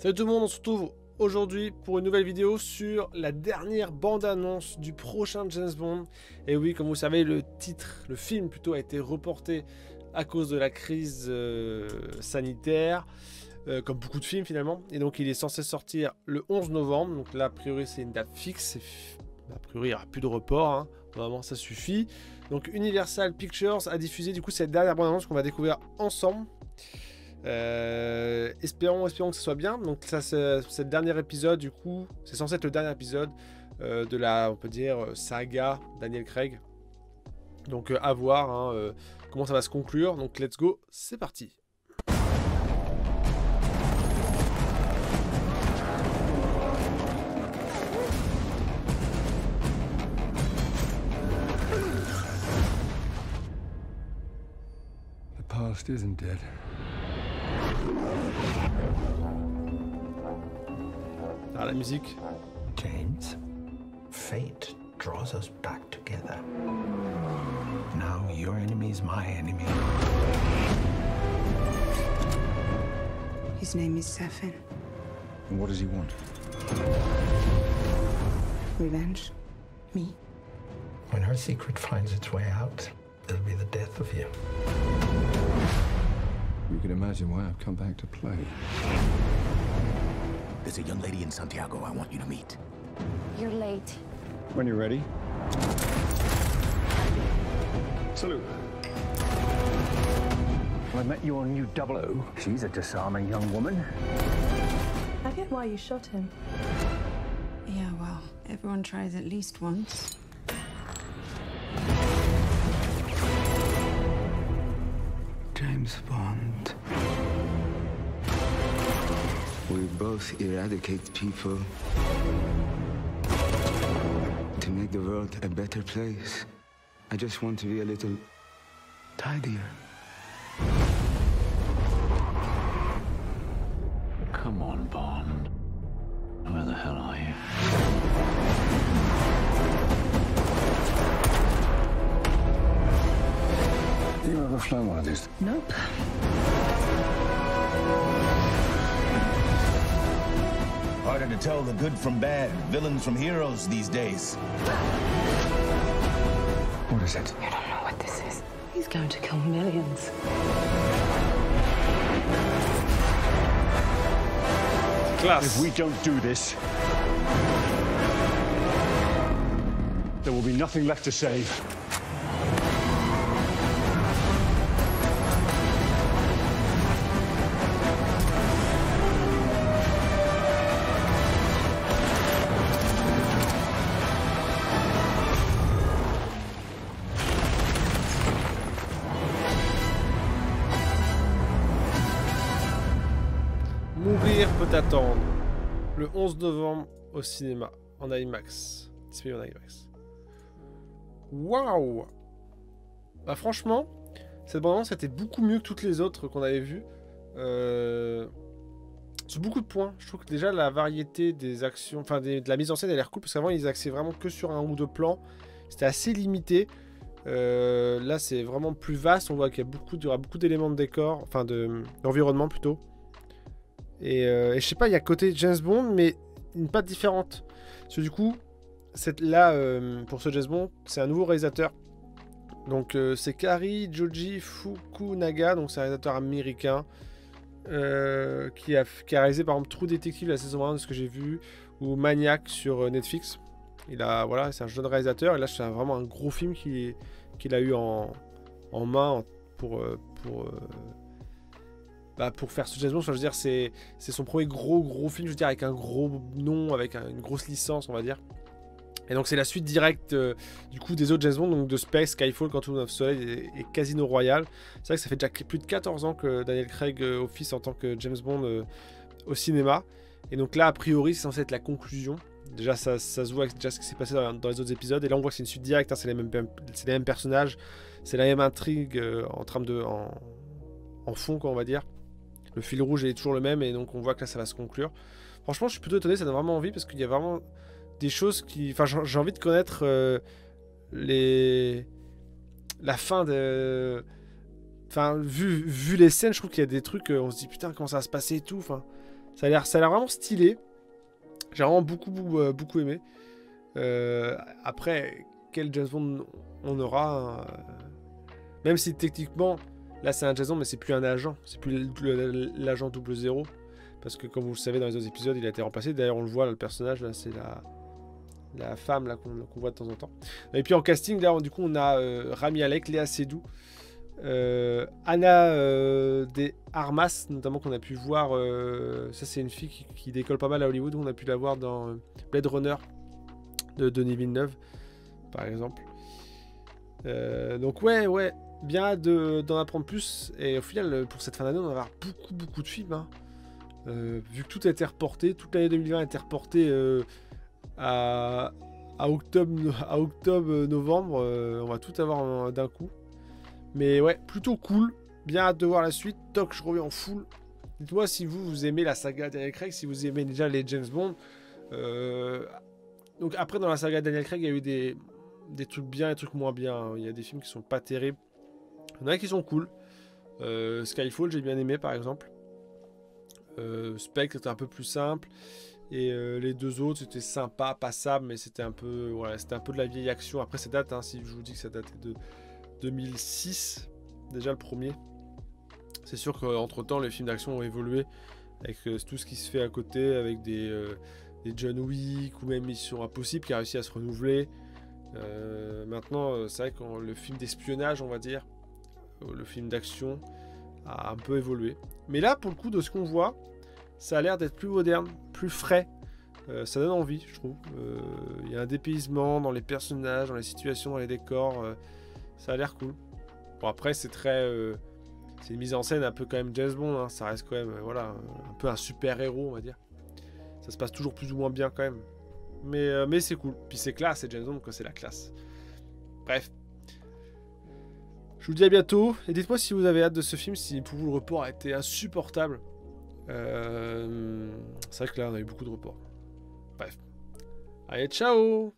Salut tout le monde, on se retrouve aujourd'hui pour une nouvelle vidéo sur la dernière bande-annonce du prochain James Bond. Et oui, comme vous savez, le film plutôt, a été reporté à cause de la crise sanitaire, comme beaucoup de films finalement. Et donc il est censé sortir le 11 novembre, donc là a priori c'est une date fixe. A priori il n'y aura plus de report, hein. Vraiment ça suffit. Donc Universal Pictures a diffusé du coup cette dernière bande-annonce qu'on va découvrir ensemble. Espérons que ce soit bien. Donc ça, c'est le dernier épisode, du coup c'est censé être le dernier épisode de la, on peut dire, saga Daniel Craig. Donc à voir hein, comment ça va se conclure. Donc let's go, c'est parti. The past isn't dead. Ah, la musique. James, fate draws us back together. Now your enemy is my enemy. His name is Safin. And what does he want? Revenge. Me. When her secret finds its way out, it'll be the death of you. You can imagine why I've come back to play. There's a young lady in Santiago I want you to meet. You're late. When you're ready. Salute. I met your new 00. She's a disarming young woman. I get why you shot him. Yeah, well, everyone tries at least once. James Bond. We both eradicate people to make the world a better place. I just want to be a little tidier. Come on, Bond. Where the hell are you? You ever flown one of these? Nope. Harder to tell the good from bad, villains from heroes these days. What is it? I don't know what this is. He's going to kill millions. Classe. If we don't do this, there will be nothing left to save. Mourir peut attendre. Le 11 novembre au cinéma, en IMAX. Disponible en IMAX. Waouh! Bah franchement, cette bande-annonce était beaucoup mieux que toutes les autres qu'on avait vues. Sur beaucoup de points. Je trouve que déjà la variété des actions, enfin de la mise en scène, elle a l'air cool. Parce qu'avant, ils axaient vraiment que sur un ou deux plans. C'était assez limité. Là, c'est vraiment plus vaste. On voit qu'il y aura beaucoup d'éléments de décor, enfin d'environnement plutôt. Et je sais pas, il y a côté James Bond, mais une patte différente. Parce que du coup, pour ce James Bond, c'est un nouveau réalisateur. Donc c'est Kari Joji Fukunaga, donc c'est un réalisateur américain qui a réalisé par exemple True Detective la saison 1 de ce que j'ai vu, ou Maniac sur Netflix. Voilà, c'est un jeune réalisateur, et là c'est vraiment un gros film qu'il a eu en main pour faire ce James Bond. Enfin, je veux dire, c'est son premier gros film, je veux dire, avec un gros nom, avec une grosse licence, on va dire. Et donc c'est la suite directe du coup des autres James Bond, donc de Space, Skyfall, Quantum of Solace et Casino Royale. C'est vrai que ça fait déjà plus de 14 ans que Daniel Craig office en tant que James Bond au cinéma. Et donc là, a priori, c'est censé être la conclusion. Déjà, ça se voit avec déjà ce qui s'est passé dans les autres épisodes. Et là, on voit que c'est une suite directe, hein, c'est les mêmes personnages, c'est la même intrigue en fond, quoi, on va dire. Le fil rouge est toujours le même, et donc on voit que là, ça va se conclure. Franchement, je suis plutôt étonné, ça donne vraiment envie, parce qu'il y a vraiment des choses qui... Enfin, j'ai envie de connaître la fin de... Enfin, vu les scènes, je trouve qu'il y a des trucs, on se dit putain, comment ça va se passer et tout. Enfin, Ça a l'air vraiment stylé. J'ai vraiment beaucoup aimé. Après, quel James Bond on aura, même si techniquement, là c'est un James Bond, mais c'est plus un agent. C'est plus l'agent 00. Parce que comme vous le savez, dans les autres épisodes, il a été remplacé. D'ailleurs, on le voit, là, le personnage, là, c'est la femme là qu'on voit de temps en temps. Et puis en casting, là, du coup, on a Rami Malek, Léa Seydoux, Anna de Armas, notamment, qu'on a pu voir. Ça, c'est une fille qui décolle pas mal à Hollywood. On a pu la voir dans Blade Runner de Denis Villeneuve, par exemple. Donc, ouais, bien d'en apprendre plus. Et au final, pour cette fin d'année, on va avoir beaucoup de films. Hein. Vu que tout a été reporté, toute l'année 2020 a été reportée à octobre-novembre, on va tout avoir d'un coup. Mais ouais, plutôt cool, bien hâte de voir la suite. Toc, je reviens en full. Dites-moi si vous aimez la saga Daniel Craig, si vous aimez déjà les James Bond. Donc après, dans la saga Daniel Craig, il y a eu des trucs bien et des trucs moins bien. Il y a des films qui sont pas terribles. Il y en a qui sont cool. Skyfall, j'ai bien aimé par exemple. Spectre était un peu plus simple. Et les deux autres, c'était sympa, passable, mais c'était un peu, voilà, c'était un peu de la vieille action. Après, ça date, hein, si je vous dis que ça datait de 2006, déjà le premier. C'est sûr qu'entre temps, les films d'action ont évolué avec tout ce qui se fait à côté, avec des John Wick ou même Mission Impossible qui a réussi à se renouveler. Maintenant, c'est vrai que le film d'espionnage, on va dire, le film d'action a un peu évolué. Mais là, pour le coup, de ce qu'on voit, ça a l'air d'être plus moderne, plus frais. Ça donne envie, je trouve. Il y a un dépaysement dans les personnages, dans les situations, dans les décors. Ça a l'air cool. Bon, après, c'est très... c'est une mise en scène un peu quand même James Bond. Hein. Ça reste quand même, voilà, un peu un super-héros, on va dire. Ça se passe toujours plus ou moins bien quand même. Mais c'est cool. Puis c'est classe, c'est James Bond, quoi, c'est la classe. Bref. Je vous dis à bientôt. Et dites-moi si vous avez hâte de ce film, si pour vous le report a été insupportable. C'est vrai que là, on a eu beaucoup de reports. Bref. Allez, ciao!